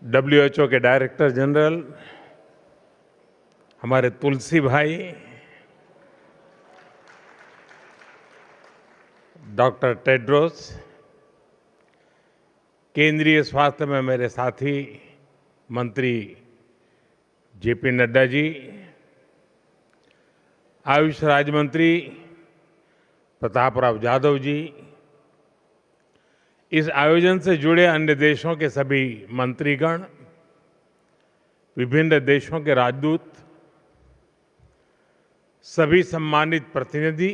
WHO के director general हमारे तुलसी भाई, डॉक्टर टेड्रोस, केंद्रीय स्वास्थ्य में मेरे साथी मंत्री जेपी नड्डा जी, आयुष राज्य मंत्री प्रताप राव जाधव जी, इस आयोजन से जुड़े अन्य देशों के सभी मंत्रीगण, विभिन्न देशों के राजदूत, सभी सम्मानित प्रतिनिधि,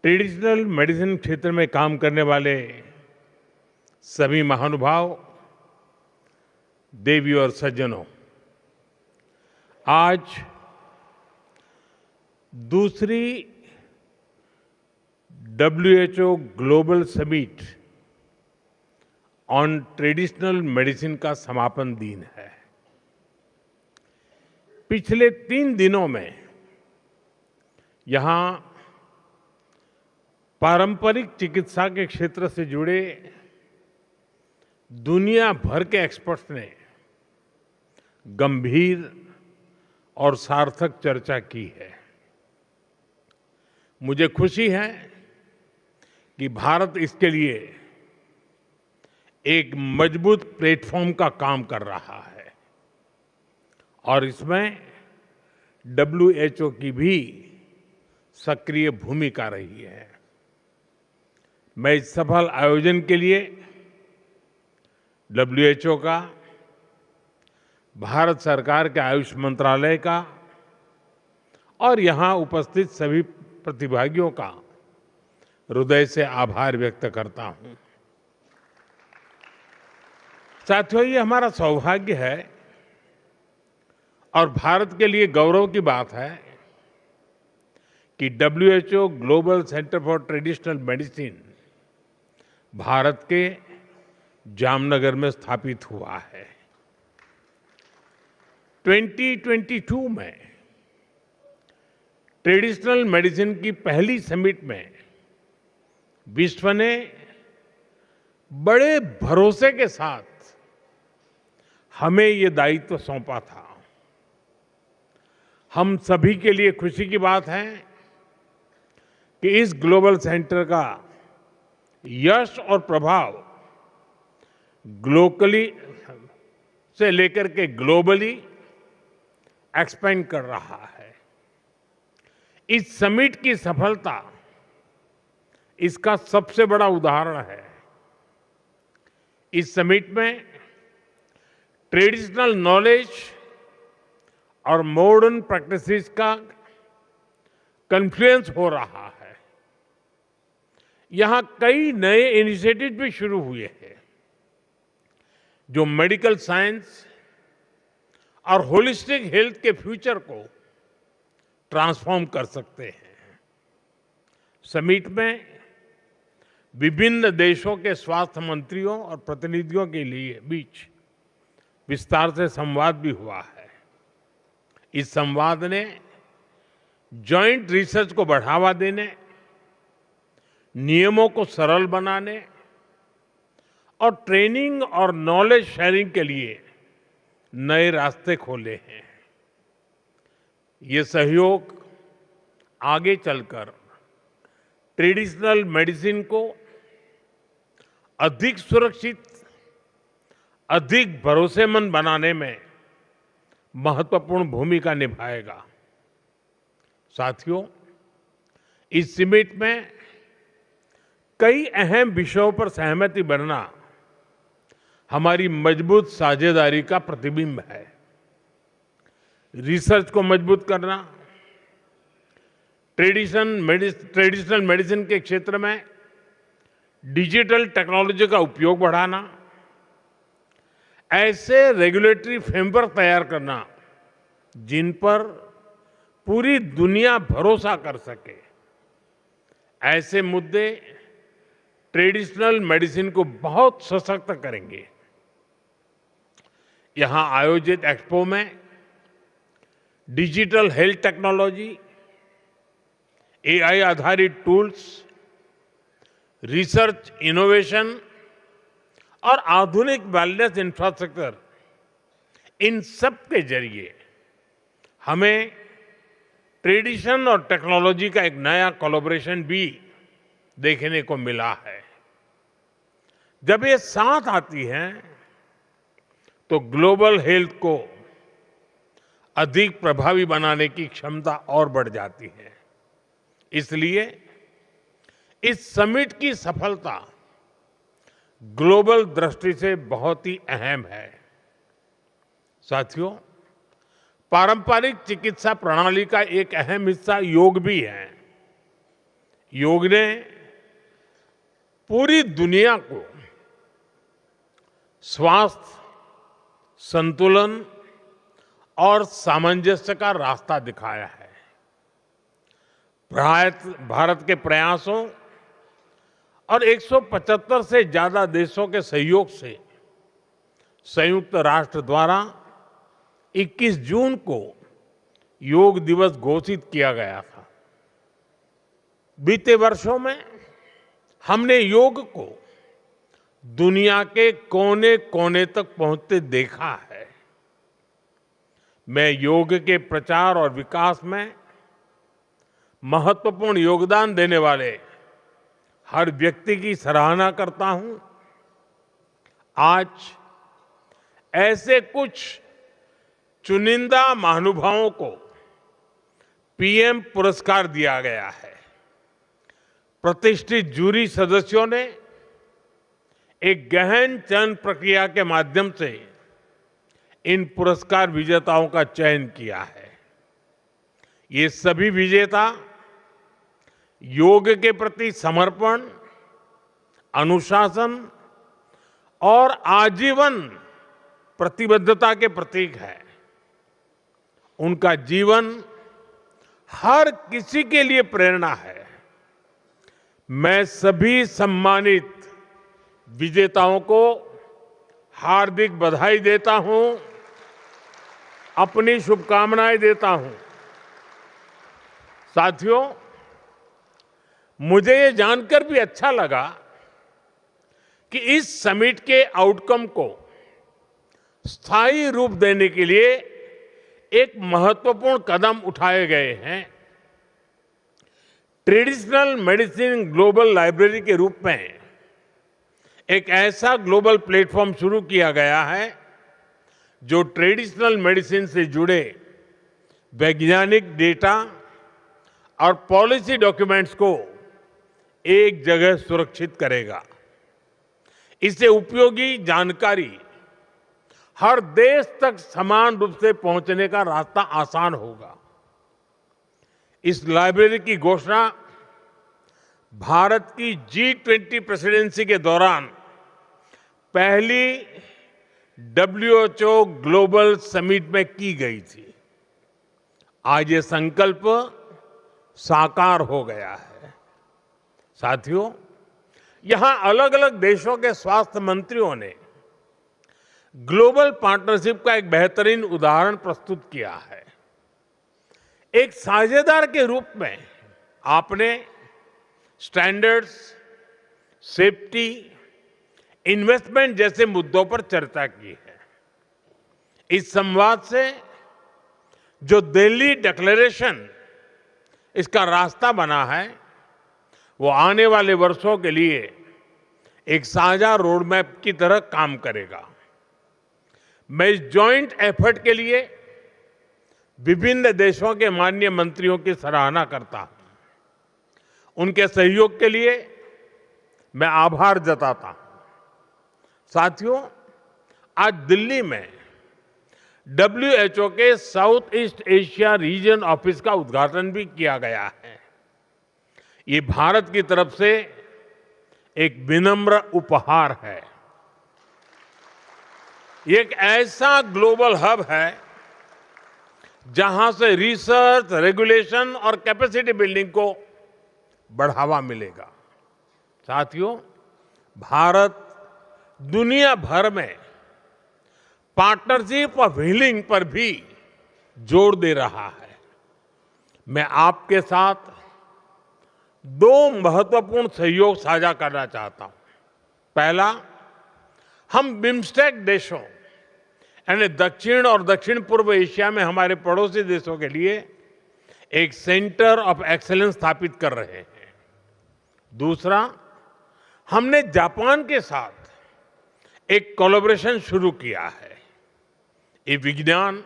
ट्रेडिशनल मेडिसिन क्षेत्र में काम करने वाले सभी महानुभाव, देवी और सज्जनों, आज दूसरी WHO global summit on traditional medicine का समापन दिन है। पिछले 3 दिनों में यहां पारंपरिक चिकित्सा के क्षेत्र से जुड़े दुनिया भर के एक्सपर्ट्स ने गंभीर और सार्थक चर्चा की है। मुझे खुशी है कि भारत इसके लिए एक मजबूत प्लेटफॉर्म का काम कर रहा है और इसमें डब्ल्यूएचओ की भी सक्रिय भूमिका रही है। मैं इस सफल आयोजन के लिए डब्ल्यूएचओ का, भारत सरकार के आयुष मंत्रालय का और यहां उपस्थित सभी प्रतिभागियों का हृदय से आभार व्यक्त करता हूं। साथियों, ये हमारा सौभाग्य है और भारत के लिए गौरव की बात है कि WHO global centre for traditional medicine Bharat के जामनगर में स्थापित हुआ है। 2022 में ट्रेडिशनल मेडिसिन की पहली समिट में विश्व ने बड़े भरोसे के साथ हमें ये दायित्व सौंपा था। हम सभी के लिए खुशी की बात है कि इस ग्लोबल सेंटर का यश और प्रभाव लोकली से लेकर के ग्लोबली एक्सपेंड कर रहा है। इस समिट की सफलता इसका सबसे बड़ा उदाहरण है। इस समिट में ट्रेडिशनल नॉलेज और मॉडर्न प्रैक्टिसेस का कन्फ्लुएंस हो रहा है। यहां कई नए इनिशिएटिव भी शुरू हुए हैं जो मेडिकल साइंस और होलिस्टिक हेल्थ के फ्यूचर को ट्रांसफॉर्म कर सकते हैं। समिट में विभिन्न देशों के स्वास्थ्य मंत्रियों और प्रतिनिधियों के लिए बीच विस्तार से संवाद भी हुआ है। इस संवाद ने जॉइंट रिसर्च को बढ़ावा देने, नियमों को सरल बनाने और ट्रेनिंग और नॉलेज शेयरिंग के लिए नए रास्ते खोले हैं। ये सहयोग आगे चलकर ट्रेडिशनल मेडिसिन को अधिक सुरक्षित, अधिक भरोसेमंद बनाने में महत्वपूर्ण भूमिका निभाएगा। साथियों, इस समिट में कई अहम विषयों पर सहमति बनना हमारी मजबूत साझेदारी का प्रतिबिंब है। रिसर्च को मजबूत करना, ट्रेडिशनल मेडिसिन के क्षेत्र में डिजिटल टेक्नोलॉजी का उपयोग बढ़ाना, ऐसे रेगुलेटरी फ्रेमवर्क तैयार करना जिन पर पूरी दुनिया भरोसा कर सके, ऐसे मुद्दे ट्रेडिशनल मेडिसिन को बहुत सशक्त करेंगे। यहां आयोजित एक्सपो में डिजिटल हेल्थ टेक्नोलॉजी, एआई आधारित टूल्स, रिसर्च, इनोवेशन और आधुनिक वेलनेस इंफ्रास्ट्रक्चर, इन सब के जरिए हमें ट्रेडिशन और टेक्नोलॉजी का एक नया कोलैबोरेशन भी देखने को मिला है। जब ये साथ आती हैं तो ग्लोबल हेल्थ को अधिक प्रभावी बनाने की क्षमता और बढ़ जाती है। इसलिए इस समिट की सफलता ग्लोबल दृष्टि से बहुत ही अहम है। साथियों, पारंपरिक चिकित्सा प्रणाली का एक अहम हिस्सा योग भी है। योग ने पूरी दुनिया को स्वास्थ्य, संतुलन और सामंजस्य का रास्ता दिखाया है। भारत के प्रयासों और 175 से ज्यादा देशों के सहयोग से संयुक्त राष्ट्र द्वारा 21 जून को योग दिवस घोषित किया गया था। बीते वर्षों में हमने योग को दुनिया के कोने-कोने तक पहुंचते देखा है। मैं योग के प्रचार और विकास में महत्वपूर्ण योगदान देने वाले हर व्यक्ति की सराहना करता हूं। आज ऐसे कुछ चुनिंदा महानुभावों को पीएम पुरस्कार दिया गया है। प्रतिष्ठित जूरी सदस्यों ने एक गहन चयन प्रक्रिया के माध्यम से इन पुरस्कार विजेताओं का चयन किया है। ये सभी विजेता योग के प्रति समर्पण, अनुशासन और आजीवन प्रतिबद्धता के प्रतीक है। उनका जीवन हर किसी के लिए प्रेरणा है। मैं सभी सम्मानित विजेताओं को हार्दिक बधाई देता हूं, अपनी शुभकामनाएं देता हूं। साथियों, मुझे ये जानकर भी अच्छा लगा कि इस समिट के आउटकम को स्थायी रूप देने के लिए एक महत्वपूर्ण कदम उठाए गए हैं। ट्रेडिशनल मेडिसिन ग्लोबल लाइब्रेरी के रूप में एक ऐसा ग्लोबल प्लेटफॉर्म शुरू किया गया है जो ट्रेडिशनल मेडिसिन से जुड़े वैज्ञानिक डेटा और पॉलिसी डॉक्यूमेंट्स को एक जगह सुरक्षित करेगा। इससे उपयोगी जानकारी हर देश तक समान रूप से पहुंचने का रास्ता आसान होगा। इस लाइब्रेरी की घोषणा भारत की G20 प्रेसिडेंसी के दौरान पहली WHO ग्लोबल समिट में की गई थी। आज ये संकल्प साकार हो गया है। साथियों, यहां अलग अलग देशों के स्वास्थ्य मंत्रियों ने ग्लोबल पार्टनरशिप का एक बेहतरीन उदाहरण प्रस्तुत किया है। एक साझेदार के रूप में आपने स्टैंडर्ड्स, सेफ्टी, इन्वेस्टमेंट जैसे मुद्दों पर चर्चा की है। इस संवाद से जो दिल्ली डिक्लेरेशन इसका रास्ता बना है, वो आने वाले वर्षों के लिए एक साझा रोड मैप की तरह काम करेगा। मैं इस जॉइंट एफर्ट के लिए विभिन्न देशों के माननीय मंत्रियों की सराहना करता हूं। उनके सहयोग के लिए मैं आभार जताता हूं। साथियों, आज दिल्ली में WHO के south east Asia region office का उद्घाटन भी किया गया है। ये भारत की तरफ से एक विनम्र उपहार है। ये एक ऐसा ग्लोबल हब है जहां से रिसर्च, रेगुलेशन और कैपेसिटी बिल्डिंग को बढ़ावा मिलेगा। साथियों, भारत दुनिया भर में पार्टनरशिप ऑफ हीलिंग पर भी जोर दे रहा है। मैं आपके साथ दो महत्वपूर्ण सहयोग साझा करना चाहता हूं। पहला, हम बिम्स्टेक देशों यानी दक्षिण और दक्षिण पूर्व एशिया में हमारे पड़ोसी देशों के लिए एक सेंटर ऑफ एक्सीलेंस स्थापित कर रहे हैं। दूसरा, हमने जापान के साथ एक कोलैबोरेशन शुरू किया है। ये विज्ञान,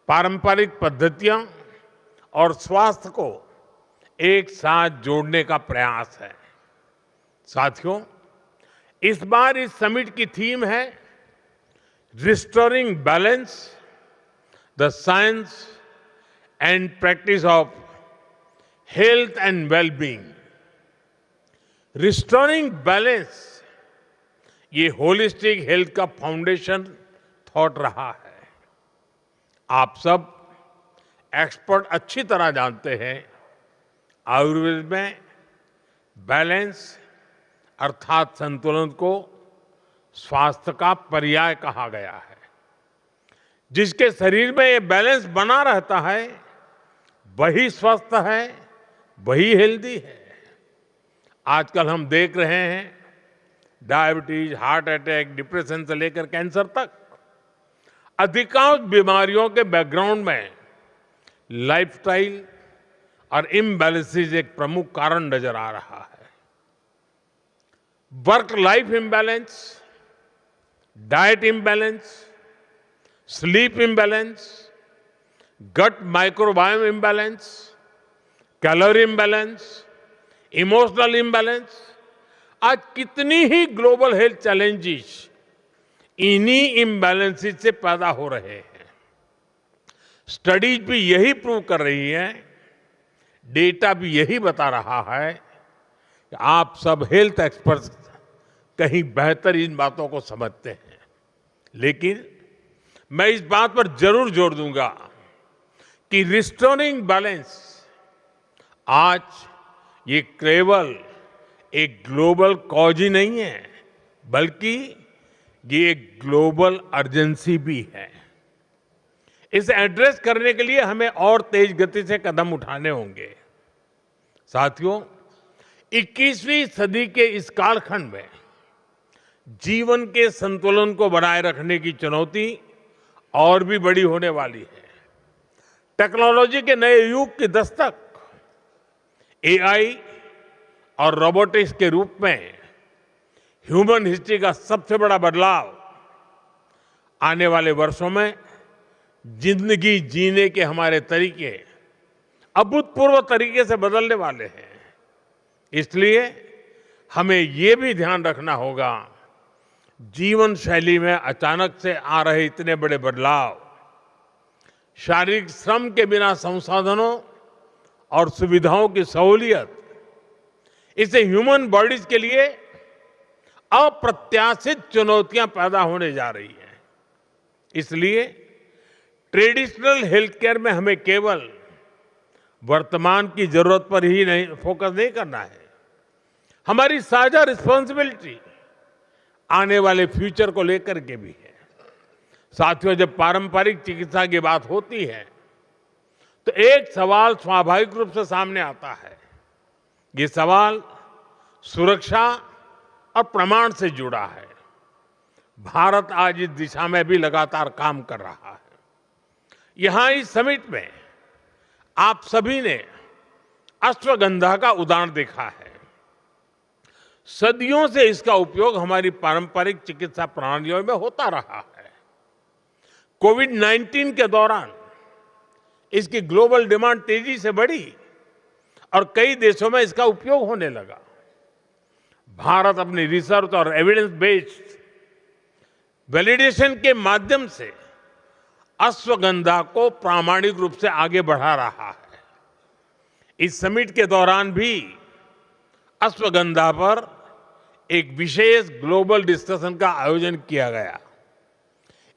पारंपरिक पद्धतियां और स्वास्थ्य को एक साथ जोड़ने का प्रयास है। साथियों, इस बार इस समिट की थीम है restoring balance, the science and practice of health and wellbeing. Restoring balance, ये होलिस्टिक हेल्थ का फाउंडेशन थॉट रहा है। आप सब एक्सपर्ट अच्छी तरह जानते हैं, आयुर्वेद में बैलेंस अर्थात संतुलन को स्वास्थ्य का पर्याय कहा गया है। जिसके शरीर में ये बैलेंस बना रहता है वही स्वस्थ है, वही हेल्दी है। आजकल हम देख रहे हैं डायबिटीज, हार्ट अटैक, डिप्रेशन से लेकर कैंसर तक अधिकांश बीमारियों के बैकग्राउंड में लाइफस्टाइल और इम्बैलेंसेस एक प्रमुख कारण नजर आ रहा है। Work life imbalance, diet imbalance, sleep imbalance, gut microbiome imbalance, calorie imbalance, emotional imbalance, आज कितनी ही ग्लोबल हेल्थ चैलेंजेस इन्हीं इम्बैलेंसेस से पैदा हो रहे हैं। स्टडीज भी यही प्रूव कर रही है, डेटा भी यही बता रहा है कि आप सब हेल्थ एक्सपर्ट्स कहीं बेहतर इन बातों को समझते हैं। लेकिन मैं इस बात पर जरूर जोर दूंगा कि रिस्टोरिंग बैलेंस आज ये केवल एक ग्लोबल कॉज ही नहीं है, बल्कि ये एक ग्लोबल अर्जेंसी भी है। इसे एड्रेस करने के लिए हमें और तेज गति से कदम उठाने होंगे। साथियों, 21वीं सदी के इस कालखंड में जीवन के संतुलन को बनाए रखने की चुनौती और भी बड़ी होने वाली है। टेक्नोलॉजी के नए युग की दस्तक एआई और रोबोटिक्स के रूप में ह्यूमन हिस्ट्री का सबसे बड़ा बदलाव आने वाले वर्षों में जिंदगी जीने के हमारे तरीके अभूतपूर्व तरीके से बदलने वाले हैं। इसलिए हमें ये भी ध्यान रखना होगा, जीवन शैली में अचानक से आ रहे इतने बड़े बदलाव शारीरिक श्रम के बिना संसाधनों और सुविधाओं की सहूलियत, इससे ह्यूमन बॉडीज के लिए अप्रत्याशित चुनौतियां पैदा होने जा रही हैं। इसलिए ट्रेडिशनल हेल्थ केयर में हमें केवल वर्तमान की जरूरत पर ही नहीं फोकस नहीं करना है। हमारी साझा रिस्पॉन्सिबिलिटी आने वाले फ्यूचर को लेकर के भी है। साथियों, जब पारंपरिक चिकित्सा की बात होती है तो एक सवाल स्वाभाविक रूप से सामने आता है। ये सवाल सुरक्षा और प्रमाण से जुड़ा है। भारत आज इस दिशा में भी लगातार काम कर रहा है। यहां इस समिट में आप सभी ने अश्वगंधा का उदाहरण देखा है। सदियों से इसका उपयोग हमारी पारंपरिक चिकित्सा प्रणालियों में होता रहा है। कोविड-19 के दौरान इसकी ग्लोबल डिमांड तेजी से बढ़ी और कई देशों में इसका उपयोग होने लगा। भारत अपनी रिसर्च और एविडेंस बेस्ड वैलिडेशन के माध्यम से अश्वगंधा को प्रामाणिक रूप से आगे बढ़ा रहा है। इस समिट के दौरान भी अश्वगंधा पर एक विशेष ग्लोबल डिस्कशन का आयोजन किया गया।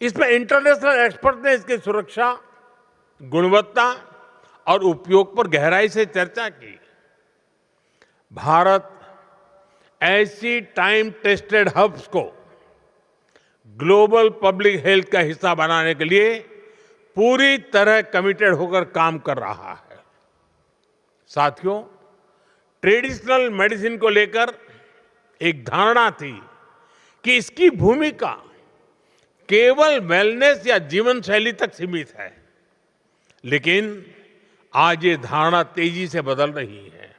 इसमें इंटरनेशनल एक्सपर्ट ने इसकी सुरक्षा, गुणवत्ता और उपयोग पर गहराई से चर्चा की। भारत ऐसी टाइम टेस्टेड हब्स को ग्लोबल पब्लिक हेल्थ का हिस्सा बनाने के लिए पूरी तरह कमिटेड होकर काम कर रहा है। साथियों, ट्रेडिशनल मेडिसिन को लेकर एक धारणा थी कि इसकी भूमिका केवल वेलनेस या जीवन शैली तक सीमित है, लेकिन आज ये धारणा तेजी से बदल रही है।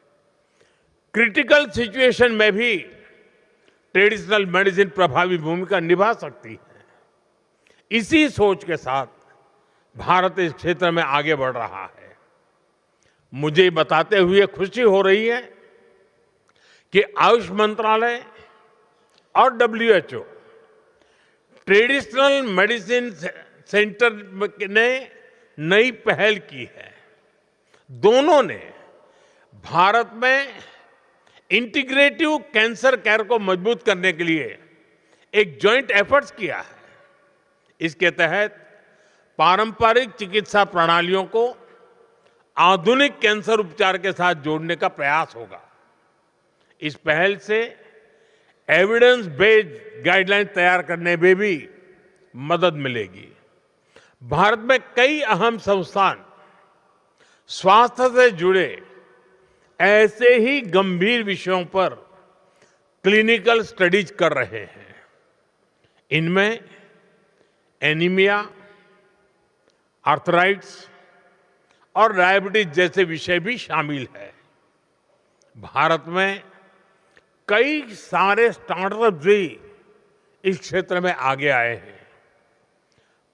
क्रिटिकल सिचुएशन में भी ट्रेडिशनल मेडिसिन प्रभावी भूमिका निभा सकती है। इसी सोच के साथ भारत इस क्षेत्र में आगे बढ़ रहा है। मुझे बताते हुए खुशी हो रही है कि आयुष मंत्रालय और WHO ट्रेडिशनल मेडिसिन सेंटर ने नई पहल की है। दोनों ने भारत में इंटीग्रेटिव कैंसर केयर को मजबूत करने के लिए एक जॉइंट एफर्ट्स किया है। इसके तहत पारंपरिक चिकित्सा प्रणालियों को आधुनिक कैंसर उपचार के साथ जोड़ने का प्रयास होगा। इस पहल से एविडेंस बेस्ड गाइडलाइन तैयार करने में भी मदद मिलेगी। भारत में कई अहम संस्थान स्वास्थ्य से जुड़े ऐसे ही गंभीर विषयों पर क्लिनिकल स्टडीज कर रहे हैं। इनमें एनीमिया, आर्थराइटिस और डायबिटीज जैसे विषय भी शामिल है। भारत में कई सारे स्टार्टअप भी इस क्षेत्र में आगे आए हैं।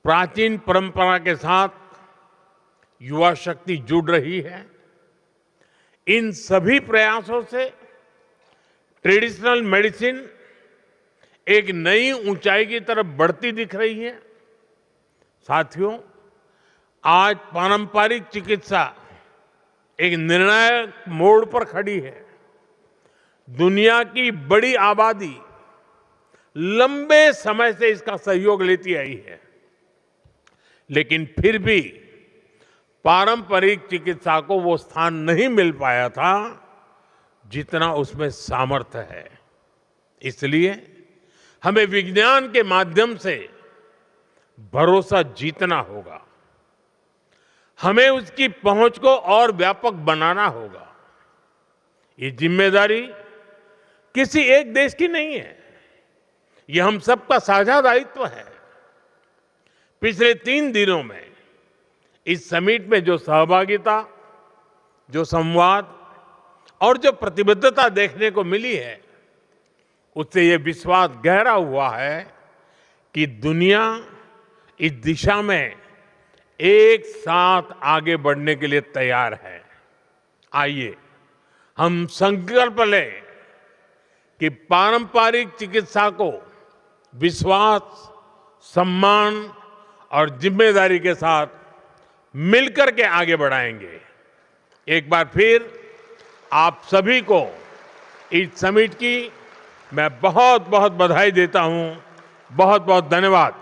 प्राचीन परंपरा के साथ युवा शक्ति जुड़ रही है। इन सभी प्रयासों से ट्रेडिशनल मेडिसिन एक नई ऊंचाई की तरफ बढ़ती दिख रही है। साथियों, आज पारंपरिक चिकित्सा एक निर्णायक मोड़ पर खड़ी है। दुनिया की बड़ी आबादी लंबे समय से इसका सहयोग लेती आई है, लेकिन फिर भी पारंपरिक चिकित्सा को वो स्थान नहीं मिल पाया था जितना उसमें सामर्थ्य है। इसलिए हमें विज्ञान के माध्यम से भरोसा जीतना होगा। हमें उसकी पहुंच को और व्यापक बनाना होगा। ये जिम्मेदारी किसी एक देश की नहीं है, ये हम सबका साझा दायित्व है। पिछले 3 दिनों में इस समिट में जो सहभागिता, जो संवाद और जो प्रतिबद्धता देखने को मिली है, उससे ये विश्वास गहरा हुआ है कि दुनिया इस दिशा में एक साथ आगे बढ़ने के लिए तैयार है। आइए हम संकल्प लें कि पारंपरिक चिकित्सा को विश्वास, सम्मान और जिम्मेदारी के साथ मिलकर के आगे बढ़ाएंगे। एक बार फिर आप सभी को इस समिट की मैं बहुत बहुत बधाई देता हूं। बहुत बहुत धन्यवाद।